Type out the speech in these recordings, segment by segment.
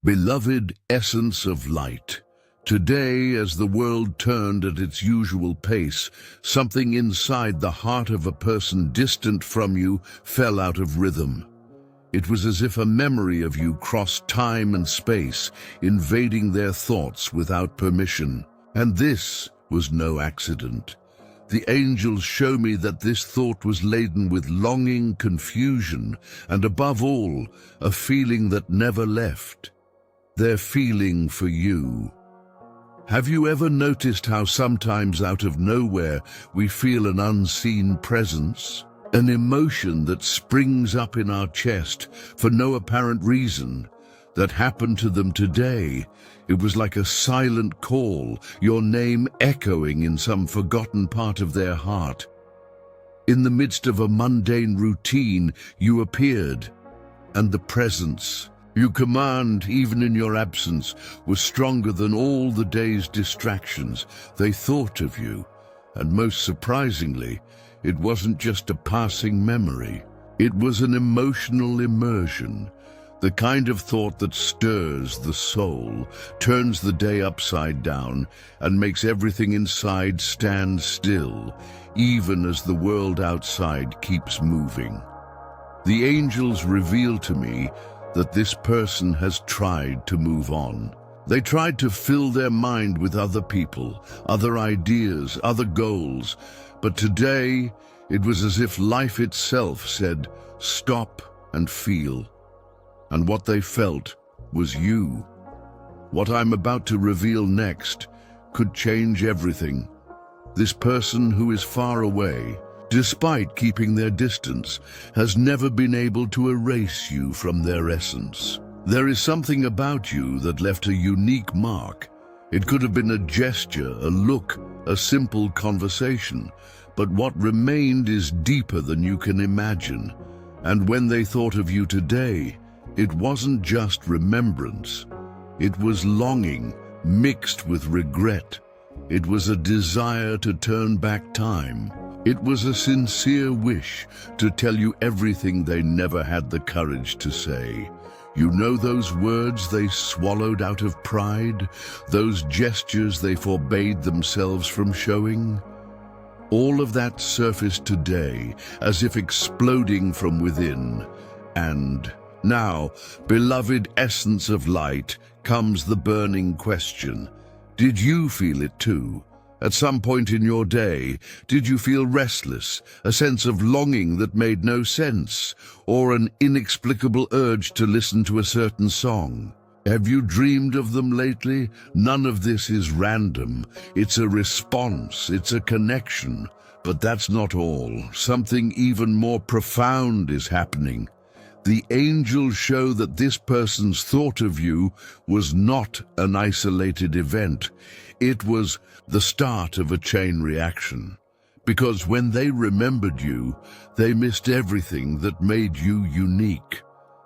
Beloved essence of light, today as the world turned at its usual pace, something inside the heart of a person distant from you fell out of rhythm. It was as if a memory of you crossed time and space, invading their thoughts without permission. And this was no accident. The angels show me that this thought was laden with longing, confusion, and above all, a feeling that never left. Their feeling for you. Have you ever noticed how sometimes out of nowhere we feel an unseen presence? An emotion that springs up in our chest for no apparent reason. That happened to them today. It was like a silent call, your name echoing in some forgotten part of their heart. In the midst of a mundane routine, you appeared, and the presence you command, even in your absence, was stronger than all the day's distractions. They thought of you, and most surprisingly, it wasn't just a passing memory. It was an emotional immersion, the kind of thought that stirs the soul, turns the day upside down, and makes everything inside stand still, even as the world outside keeps moving. The angels reveal to me that this person has tried to move on. They tried to fill their mind with other people, other ideas, other goals, but today it was as if life itself said, "Stop and feel." And what they felt was you. What I'm about to reveal next could change everything. This person who is far away, despite keeping their distance, has never been able to erase you from their essence. There is something about you that left a unique mark. It could have been a gesture, a look, a simple conversation, but what remained is deeper than you can imagine. And when they thought of you today, it wasn't just remembrance. It was longing mixed with regret. It was a desire to turn back time. It was a sincere wish to tell you everything they never had the courage to say. You know those words they swallowed out of pride? Those gestures they forbade themselves from showing? All of that surfaced today, as if exploding from within. And now, beloved essence of light, comes the burning question. Did you feel it too? At some point in your day, did you feel restless, a sense of longing that made no sense, or an inexplicable urge to listen to a certain song? Have you dreamed of them lately? None of this is random. It's a response, it's a connection. But that's not all. Something even more profound is happening. The angels show that this person's thought of you was not an isolated event. It was the start of a chain reaction. Because when they remembered you, they missed everything that made you unique.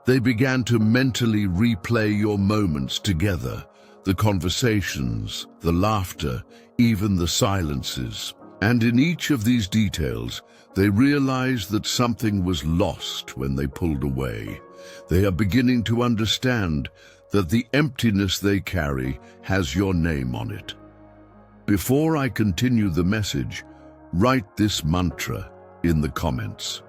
They began to mentally replay your moments together, the conversations, the laughter, even the silences. And in each of these details, they realized that something was lost when they pulled away. They are beginning to understand that the emptiness they carry has your name on it. Before I continue the message, write this mantra in the comments.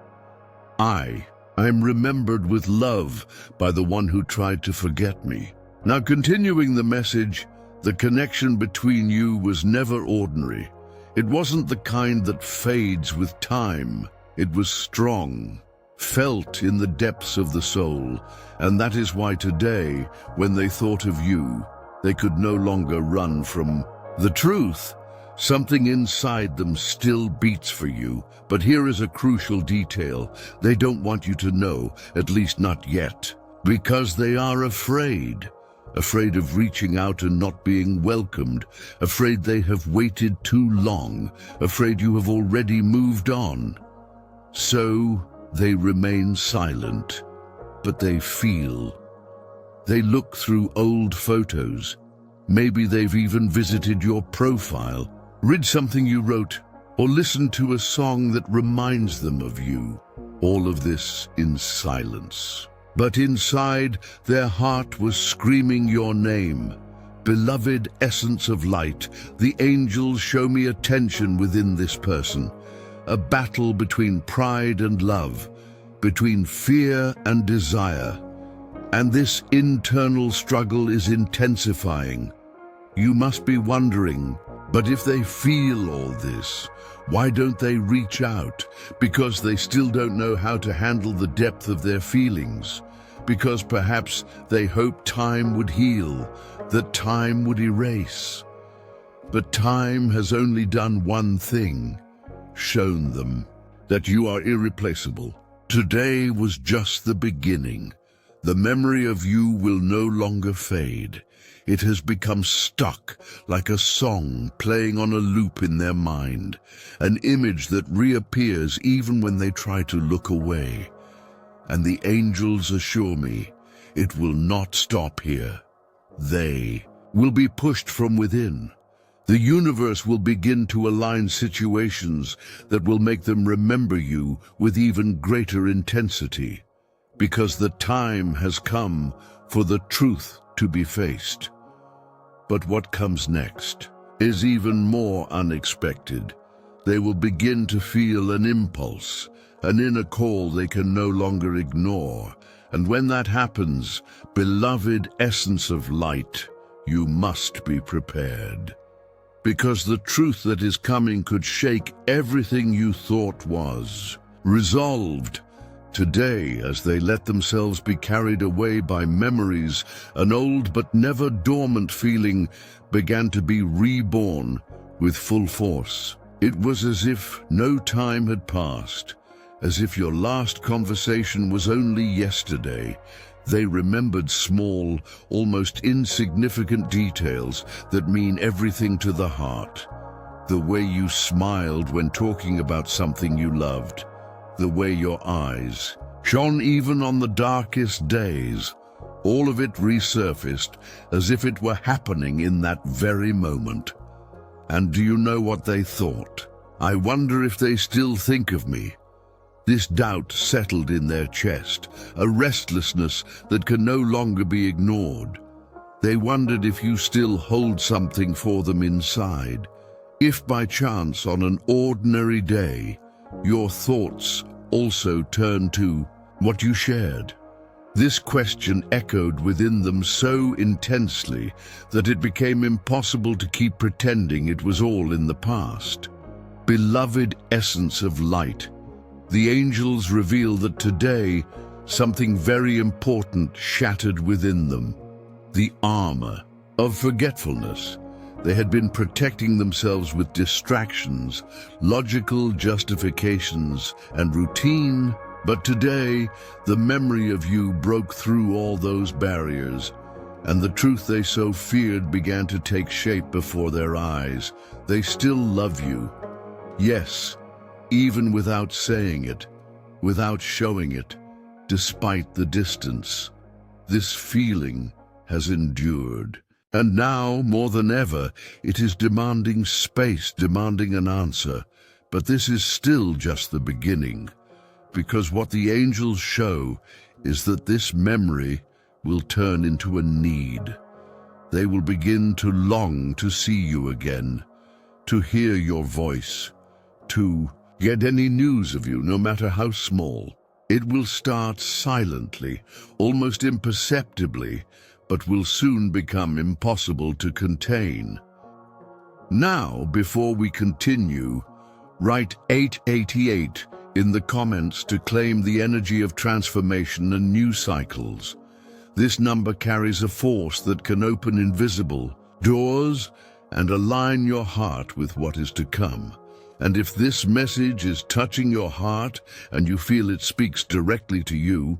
I'm remembered with love by the one who tried to forget me. Now, continuing the message, the connection between you was never ordinary. It wasn't the kind that fades with time. It was strong, felt in the depths of the soul, and that is why today, when they thought of you, they could no longer run from the truth. Something inside them still beats for you, but here is a crucial detail. They don't want you to know, at least not yet, because they are afraid. Afraid of reaching out and not being welcomed, afraid they have waited too long, afraid you have already moved on. So they remain silent, but they feel. They look through old photos. Maybe they've even visited your profile, read something you wrote, or listened to a song that reminds them of you. All of this in silence. But inside, their heart was screaming your name. Beloved essence of light, the angels show me a tension within this person, a battle between pride and love, between fear and desire. And this internal struggle is intensifying. You must be wondering, but if they feel all this, why don't they reach out? Because they still don't know how to handle the depth of their feelings. Because perhaps they hope time would heal, that time would erase. But time has only done one thing, shown them that you are irreplaceable. Today was just the beginning. The memory of you will no longer fade. It has become stuck like a song playing on a loop in their mind, an image that reappears even when they try to look away. And the angels assure me, it will not stop here. They will be pushed from within. The universe will begin to align situations that will make them remember you with even greater intensity, because the time has come for the truth to be faced. But what comes next is even more unexpected. They will begin to feel an impulse, an inner call they can no longer ignore. And when that happens, beloved essence of light, you must be prepared. Because the truth that is coming could shake everything you thought was resolved. Today, as they let themselves be carried away by memories, an old but never dormant feeling began to be reborn with full force. It was as if no time had passed, as if your last conversation was only yesterday. They remembered small, almost insignificant details that mean everything to the heart. The way you smiled when talking about something you loved. The way your eyes shone even on the darkest days. All of it resurfaced as if it were happening in that very moment. And do you know what they thought? I wonder if they still think of me. This doubt settled in their chest, a restlessness that can no longer be ignored. They wondered if you still hold something for them inside. If by chance on an ordinary day, your thoughts also turn to what you shared. This question echoed within them so intensely that it became impossible to keep pretending it was all in the past. Beloved essence of light, the angels reveal that today something very important shattered within them. The armor of forgetfulness. They had been protecting themselves with distractions, logical justifications, and routine, but today the memory of you broke through all those barriers, and the truth they so feared began to take shape before their eyes. They still love you. Yes, even without saying it, without showing it, despite the distance. This feeling has endured. And now, more than ever, it is demanding space, demanding an answer. But this is still just the beginning, because what the angels show is that this memory will turn into a need. They will begin to long to see you again, to hear your voice, to get any news of you, no matter how small. It will start silently, almost imperceptibly, but will soon become impossible to contain. Now, before we continue, write 888 in the comments to claim the energy of transformation and new cycles. This number carries a force that can open invisible doors and align your heart with what is to come. And if this message is touching your heart and you feel it speaks directly to you,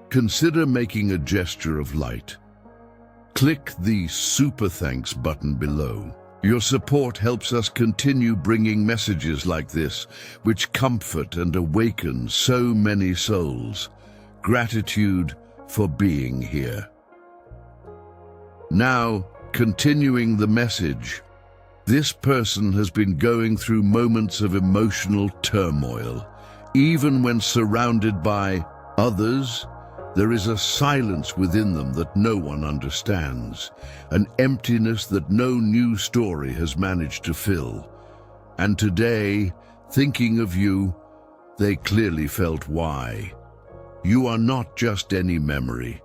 consider making a gesture of light. Click the Super Thanks button below. Your support helps us continue bringing messages like this, which comfort and awaken so many souls. Gratitude for being here. Now, continuing the message. This person has been going through moments of emotional turmoil. Even when surrounded by others, There is a silence within them that no one understands, an emptiness that no new story has managed to fill. And today, thinking of you, they clearly felt why. You are not just any memory.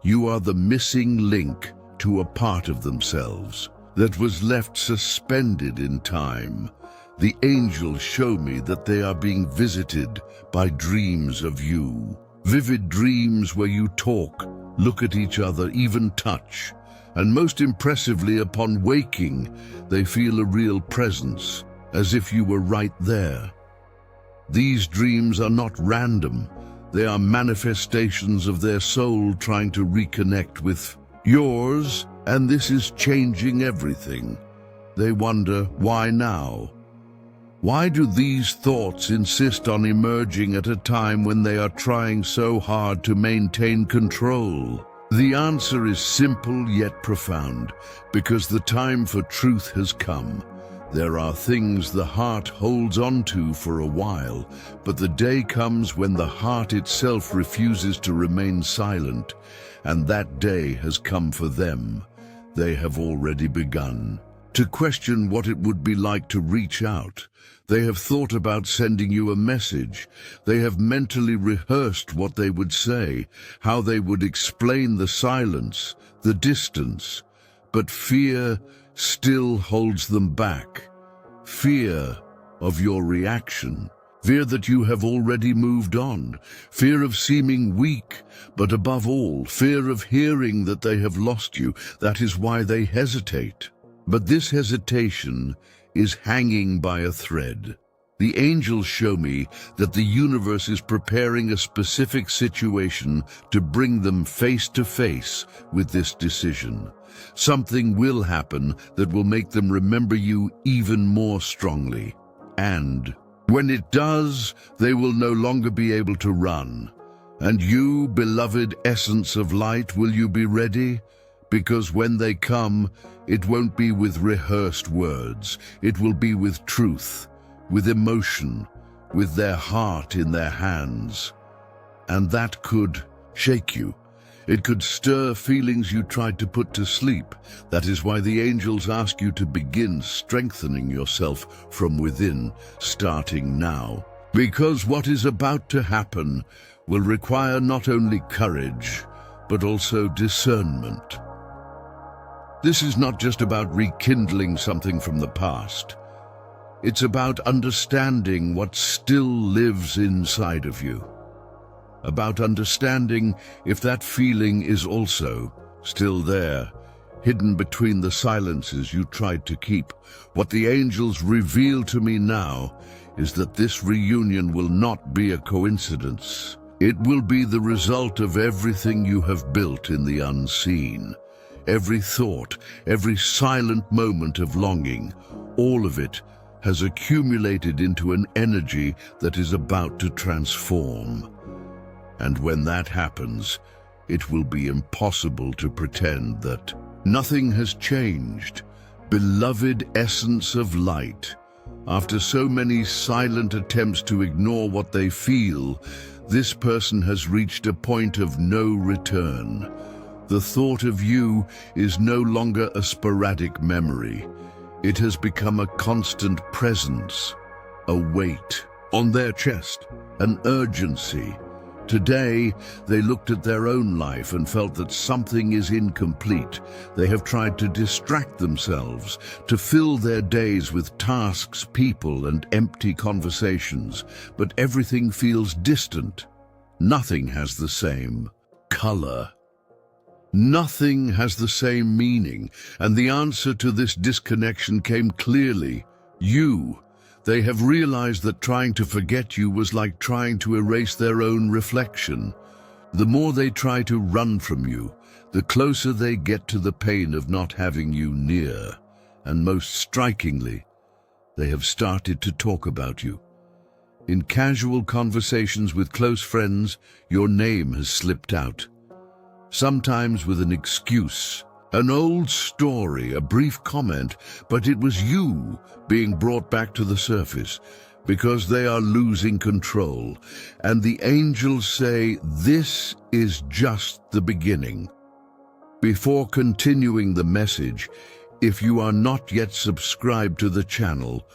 You are the missing link to a part of themselves that was left suspended in time. The angels show me that they are being visited by dreams of you. Vivid dreams where you talk, look at each other, even touch. And most impressively, upon waking, they feel a real presence, as if you were right there. These dreams are not random. They are manifestations of their soul trying to reconnect with yours, and this is changing everything. They wonder, why now? Why do these thoughts insist on emerging at a time when they are trying so hard to maintain control? The answer is simple yet profound, because the time for truth has come. There are things the heart holds on to for a while, but the day comes when the heart itself refuses to remain silent, and that day has come for them. They have already begun to question what it would be like to reach out. They have thought about sending you a message. They have mentally rehearsed what they would say, how they would explain the silence, the distance. But fear still holds them back. Fear of your reaction. Fear that you have already moved on. Fear of seeming weak, but above all, fear of hearing that they have lost you. That is why they hesitate. But this hesitation is hanging by a thread. The angels show me that the universe is preparing a specific situation to bring them face to face with this decision. Something will happen that will make them remember you even more strongly. And when it does, they will no longer be able to run. And you, beloved essence of light, will you be ready? Because when they come, it won't be with rehearsed words. It will be with truth, with emotion, with their heart in their hands. And that could shake you. It could stir feelings you tried to put to sleep. That is why the angels ask you to begin strengthening yourself from within, starting now. Because what is about to happen will require not only courage, but also discernment. This is not just about rekindling something from the past. It's about understanding what still lives inside of you. About understanding if that feeling is also still there, hidden between the silences you tried to keep. What the angels reveal to me now is that this reunion will not be a coincidence. It will be the result of everything you have built in the unseen. Every thought, every silent moment of longing, all of it has accumulated into an energy that is about to transform. And when that happens, it will be impossible to pretend that nothing has changed. Beloved essence of light, after so many silent attempts to ignore what they feel, this person has reached a point of no return. The thought of you is no longer a sporadic memory. It has become a constant presence, a weight on their chest, an urgency. Today, they looked at their own life and felt that something is incomplete. They have tried to distract themselves, to fill their days with tasks, people, and empty conversations, but everything feels distant. Nothing has the same color. Nothing has the same meaning, and the answer to this disconnection came clearly. You. They have realized that trying to forget you was like trying to erase their own reflection. The more they try to run from you, the closer they get to the pain of not having you near. And most strikingly, they have started to talk about you. In casual conversations with close friends, your name has slipped out. Sometimes with an excuse, an old story, a brief comment, but it was you being brought back to the surface. because they are losing control. And the angels say, this is just the beginning. Before continuing the message, if you are not yet subscribed to the channel,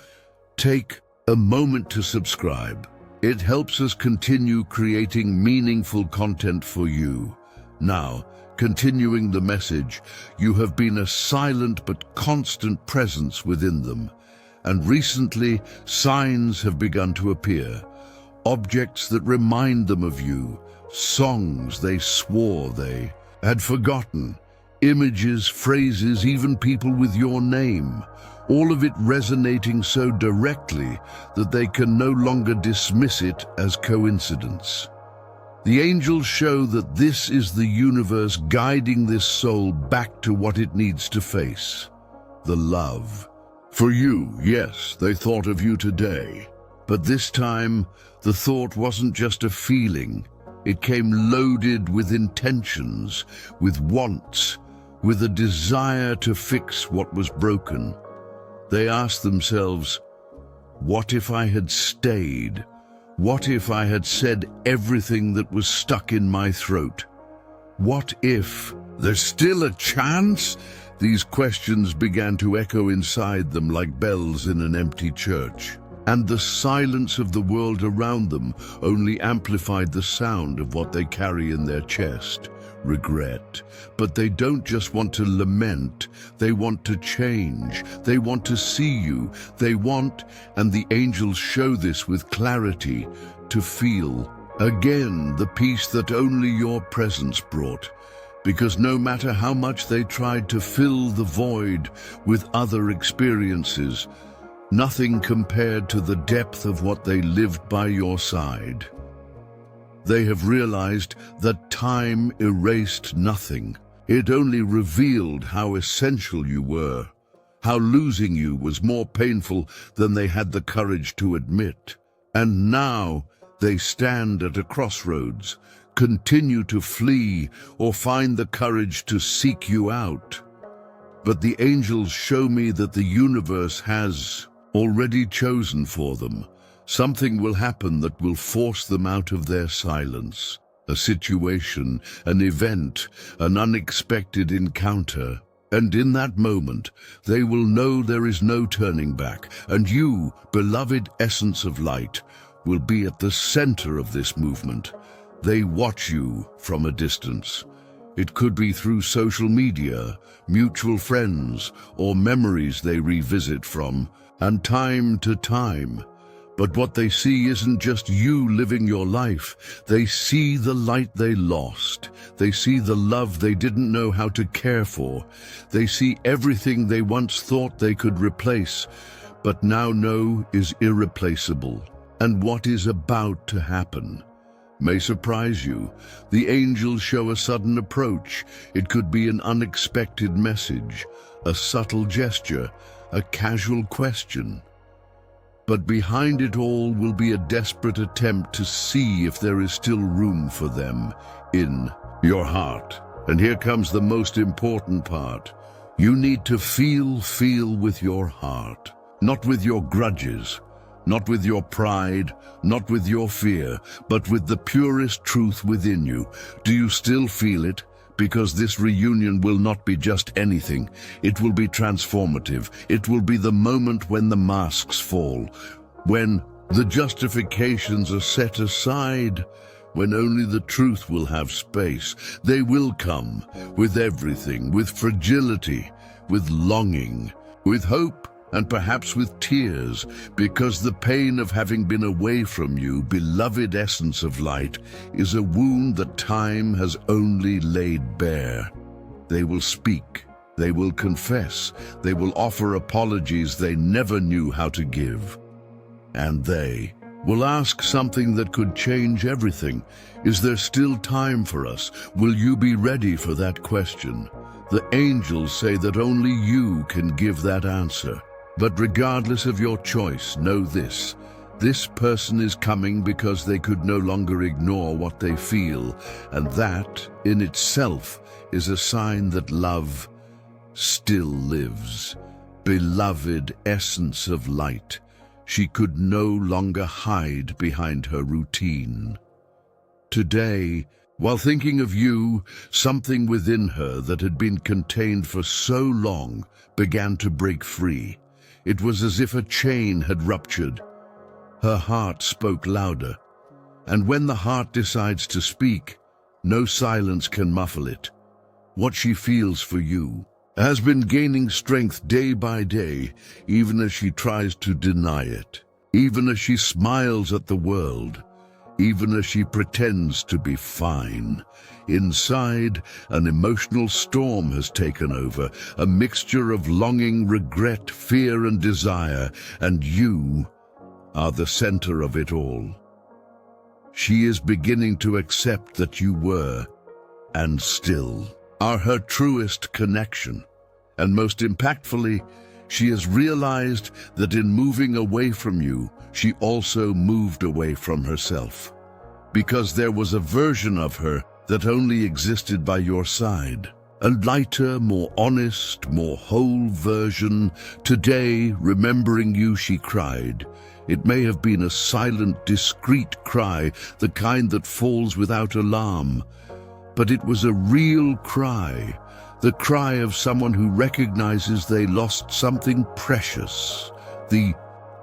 take a moment to subscribe. It helps us continue creating meaningful content for you. Now, continuing the message, you have been a silent but constant presence within them. And recently, signs have begun to appear. Objects that remind them of you, songs they swore they had forgotten, images, phrases, even people with your name, all of it resonating so directly that they can no longer dismiss it as coincidence. The angels show that this is the universe guiding this soul back to what it needs to face, the love. For you, yes, they thought of you today, but this time the thought wasn't just a feeling. It came loaded with intentions, with wants, with a desire to fix what was broken. They asked themselves, what if I had stayed? What if I had said everything that was stuck in my throat? What if there's still a chance? These questions began to echo inside them like bells in an empty church, and the silence of the world around them only amplified the sound of what they carry in their chest, regret. But they don't just want to lament, they want to change, they want to see you, they want, and the angels show this with clarity, to feel again the peace that only your presence brought. Because no matter how much they tried to fill the void with other experiences, nothing compared to the depth of what they lived by your side. They have realized that time erased nothing. It only revealed how essential you were, how losing you was more painful than they had the courage to admit. And now they stand at a crossroads, continue to flee, or find the courage to seek you out. But the angels show me that the universe has already chosen for them. Something will happen that will force them out of their silence. A situation, an event, an unexpected encounter. And in that moment, they will know there is no turning back. And you, beloved essence of light, will be at the center of this movement. They watch you from a distance. It could be through social media, mutual friends, or memories they revisit from, and time to time. But what they see isn't just you living your life. They see the light they lost. They see the love they didn't know how to care for. They see everything they once thought they could replace, but now know is irreplaceable. And what is about to happen may surprise you. The angels show a sudden approach. It could be an unexpected message, a subtle gesture, a casual question. But behind it all will be a desperate attempt to see if there is still room for them in your heart. And here comes the most important part. You need to feel with your heart, not with your grudges, not with your pride, not with your fear, but with the purest truth within you. Do you still feel it? Because this reunion will not be just anything. It will be transformative. It will be the moment when the masks fall, when the justifications are set aside, when only the truth will have space. They will come with everything, with fragility, with longing, with hope, and perhaps with tears, because the pain of having been away from you, beloved essence of light, is a wound that time has only laid bare. They will speak, they will confess, they will offer apologies they never knew how to give. And they will ask something that could change everything. Is there still time for us? Will you be ready for that question? The angels say that only you can give that answer. But regardless of your choice, know this. This person is coming because they could no longer ignore what they feel, and that, in itself, is a sign that love still lives. Beloved essence of light, She could no longer hide behind her routine. Today, while thinking of you, something within her that had been contained for so long began to break free. It was as if a chain had ruptured. Her heart spoke louder, and when the heart decides to speak, no silence can muffle it. What she feels for you has been gaining strength day by day, even as she tries to deny it, even as she smiles at the world, even as she pretends to be fine. Inside, an emotional storm has taken over, a mixture of longing, regret, fear, and desire, and you are the center of it all. She is beginning to accept that you were, and still, are her truest connection. And most impactfully, she has realized that in moving away from you, she also moved away from herself. Because there was a version of her that only existed by your side. A lighter, more honest, more whole version. Today, remembering you, she cried. It may have been a silent, discreet cry, the kind that falls without alarm. But it was a real cry, the cry of someone who recognizes they lost something precious. The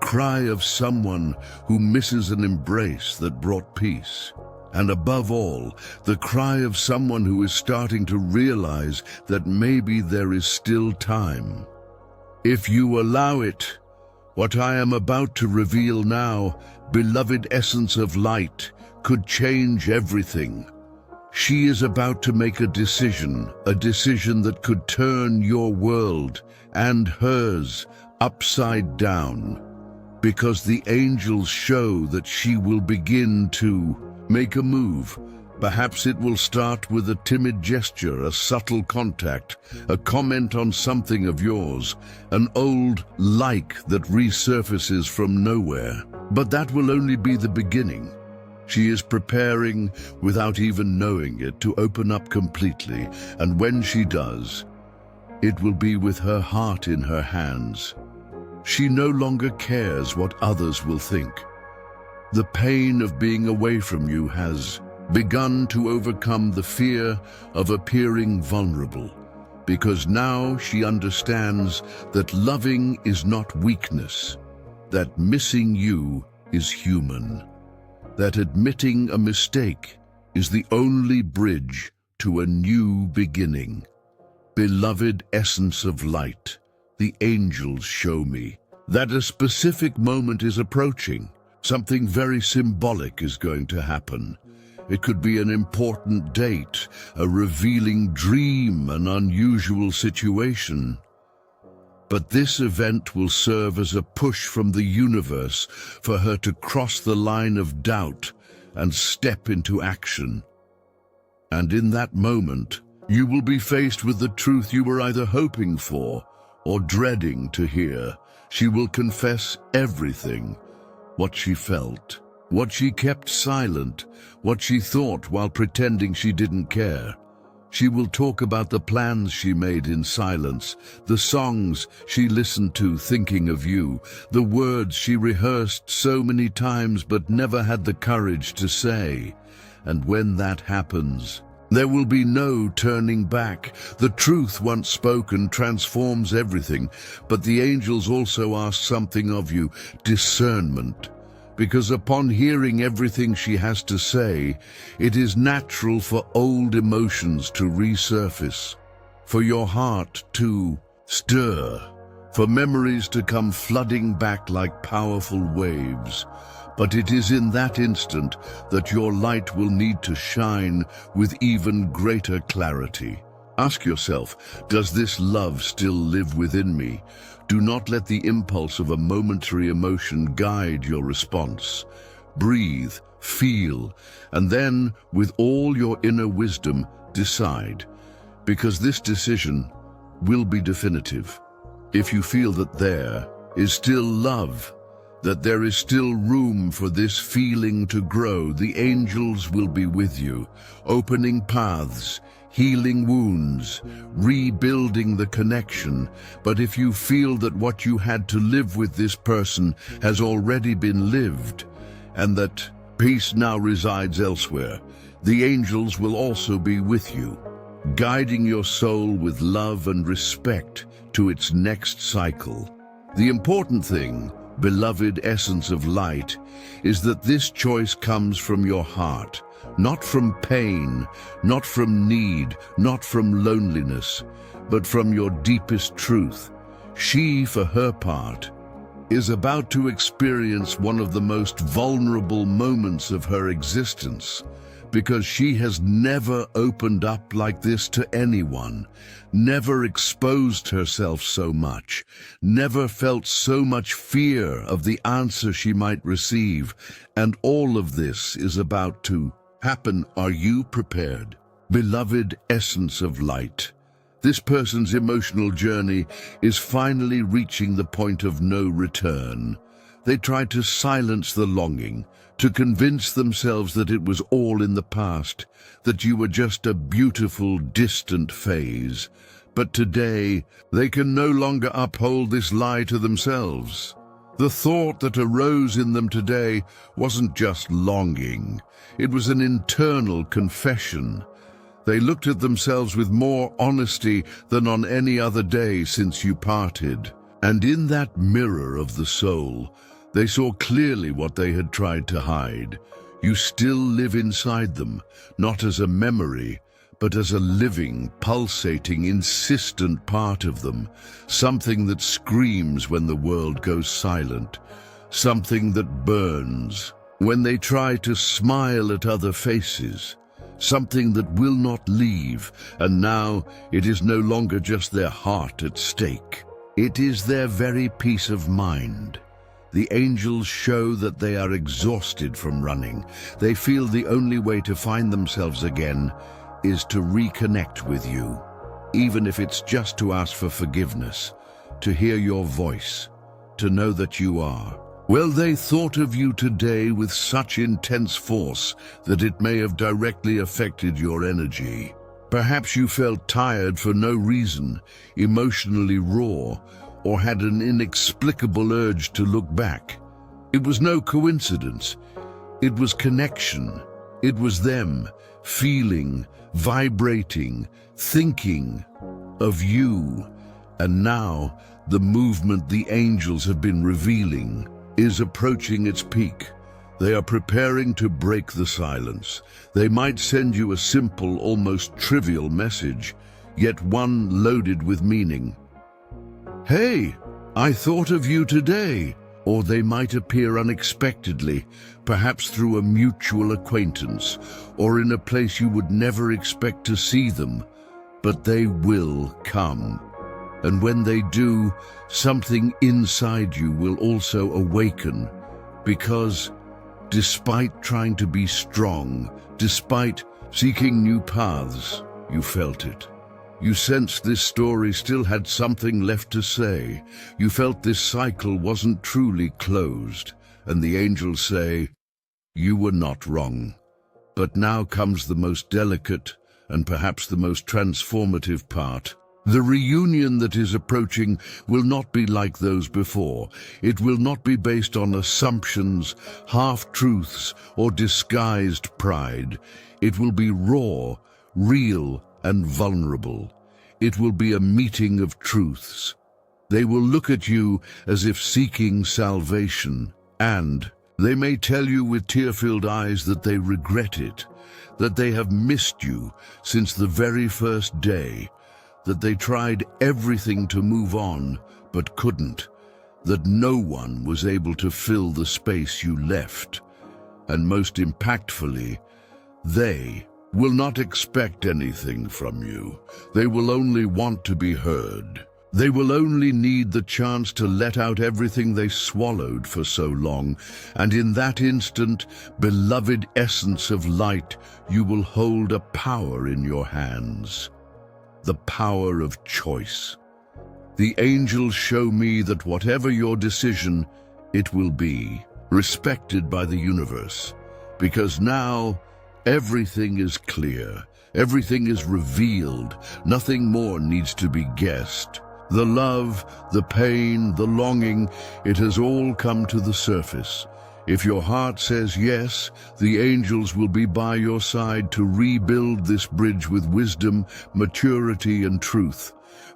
cry of someone who misses an embrace that brought peace. And above all, the cry of someone who is starting to realize that maybe there is still time. If you allow it, what I am about to reveal now, beloved essence of light, could change everything. She is about to make a decision that could turn your world and hers upside down. Because the angels show that she will begin to make a move. Perhaps it will start with a timid gesture, a subtle contact, a comment on something of yours, an old like that resurfaces from nowhere. But that will only be the beginning. She is preparing, without even knowing it, to open up completely, and when she does, it will be with her heart in her hands. She no longer cares what others will think. The pain of being away from you has begun to overcome the fear of appearing vulnerable, because now she understands that loving is not weakness, that missing you is human, that admitting a mistake is the only bridge to a new beginning. Beloved essence of light, the angels show me that a specific moment is approaching. Something very symbolic is going to happen. It could be an important date, a revealing dream, an unusual situation. But this event will serve as a push from the universe for her to cross the line of doubt and step into action. And in that moment, you will be faced with the truth you were either hoping for or dreading to hear. She will confess everything. What she felt, what she kept silent, what she thought while pretending she didn't care. She will talk about the plans she made in silence, the songs she listened to thinking of you, the words she rehearsed so many times but never had the courage to say. And when that happens, there will be no turning back. The truth once spoken transforms everything, but the angels also ask something of you, discernment. Because upon hearing everything she has to say, it is natural for old emotions to resurface, for your heart to stir, for memories to come flooding back like powerful waves. But it is in that instant that your light will need to shine with even greater clarity. Ask yourself, does this love still live within me? Do not let the impulse of a momentary emotion guide your response. Breathe, feel, and then, with all your inner wisdom, decide. Because this decision will be definitive. If you feel that there is still love, that there is still room for this feeling to grow, the angels will be with you, opening paths, healing wounds, rebuilding the connection. But if you feel that what you had to live with this person has already been lived, and that peace now resides elsewhere, the angels will also be with you, guiding your soul with love and respect to its next cycle. The important thing, beloved essence of light, is that this choice comes from your heart, not from pain, not from need, not from loneliness, but from your deepest truth. She, for her part, is about to experience one of the most vulnerable moments of her existence, because she has never opened up like this to anyone, never exposed herself so much, never felt so much fear of the answer she might receive, and all of this is about to happen. Are you prepared? Beloved essence of light, this person's emotional journey is finally reaching the point of no return. They tried to silence the longing, to convince themselves that it was all in the past, that you were just a beautiful, distant phase. But today, they can no longer uphold this lie to themselves. The thought that arose in them today wasn't just longing, it was an internal confession. They looked at themselves with more honesty than on any other day since you parted. And in that mirror of the soul, they saw clearly what they had tried to hide. You still live inside them, not as a memory, but as a living, pulsating, insistent part of them, something that screams when the world goes silent, something that burns when they try to smile at other faces, something that will not leave, and now it is no longer just their heart at stake. It is their very peace of mind. The angels show that they are exhausted from running. They feel the only way to find themselves again is to reconnect with you, even if it's just to ask for forgiveness, to hear your voice, to know that you are. Well, they thought of you today with such intense force that it may have directly affected your energy. Perhaps you felt tired for no reason, emotionally raw, or had an inexplicable urge to look back. It was no coincidence. It was connection. It was them, feeling, vibrating, thinking of you. And now, the movement the angels have been revealing is approaching its peak. They are preparing to break the silence. They might send you a simple, almost trivial message, yet one loaded with meaning. Hey, I thought of you today. Or they might appear unexpectedly, perhaps through a mutual acquaintance, or in a place you would never expect to see them. But they will come. And when they do, something inside you will also awaken, because despite trying to be strong, despite seeking new paths, you felt it. You sensed this story still had something left to say. You felt this cycle wasn't truly closed, and the angels say, you were not wrong. But now comes the most delicate and perhaps the most transformative part. The reunion that is approaching will not be like those before. It will not be based on assumptions, half-truths, or disguised pride. It will be raw, real, and vulnerable. It will be a meeting of truths. They will look at you as if seeking salvation, and they may tell you with tear-filled eyes that they regret it, that they have missed you since the very first day, that they tried everything to move on but couldn't, that no one was able to fill the space you left, and most impactfully, they will not expect anything from you. They will only want to be heard. They will only need the chance to let out everything they swallowed for so long, and in that instant, beloved essence of light, you will hold a power in your hands. The power of choice. The angels show me that whatever your decision, it will be respected by the universe, because now everything is clear, Everything is revealed. Nothing more needs to be guessed. The love, the pain, the longing, it has all come to the surface. If your heart says yes, the angels will be by your side to rebuild this bridge with wisdom, maturity, and truth.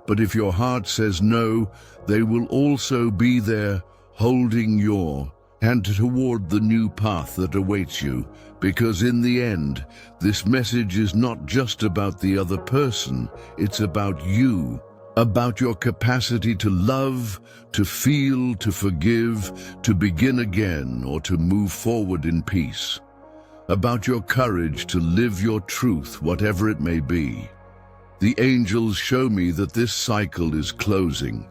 But if your heart says no, they will also be there, holding your hand toward the new path that awaits you. Because in the end, this message is not just about the other person, it's about you. About your capacity to love, to feel, to forgive, to begin again, or to move forward in peace. About your courage to live your truth, whatever it may be. The angels show me that this cycle is closing,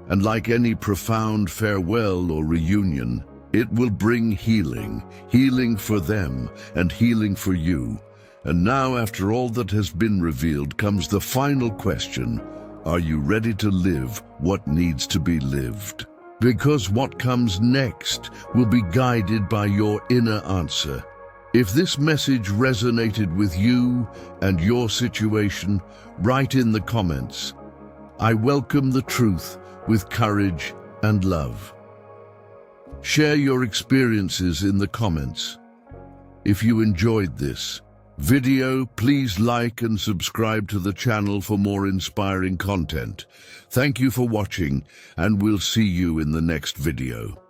and like any profound farewell or reunion, it will bring healing, healing for them and healing for you. And now, after all that has been revealed, comes the final question. Are you ready to live what needs to be lived? Because what comes next will be guided by your inner answer. If this message resonated with you and your situation, write in the comments. I welcome the truth with courage and love. Share your experiences in the comments. If you enjoyed this video, please like and subscribe to the channel for more inspiring content. Thank you for watching, and we'll see you in the next video.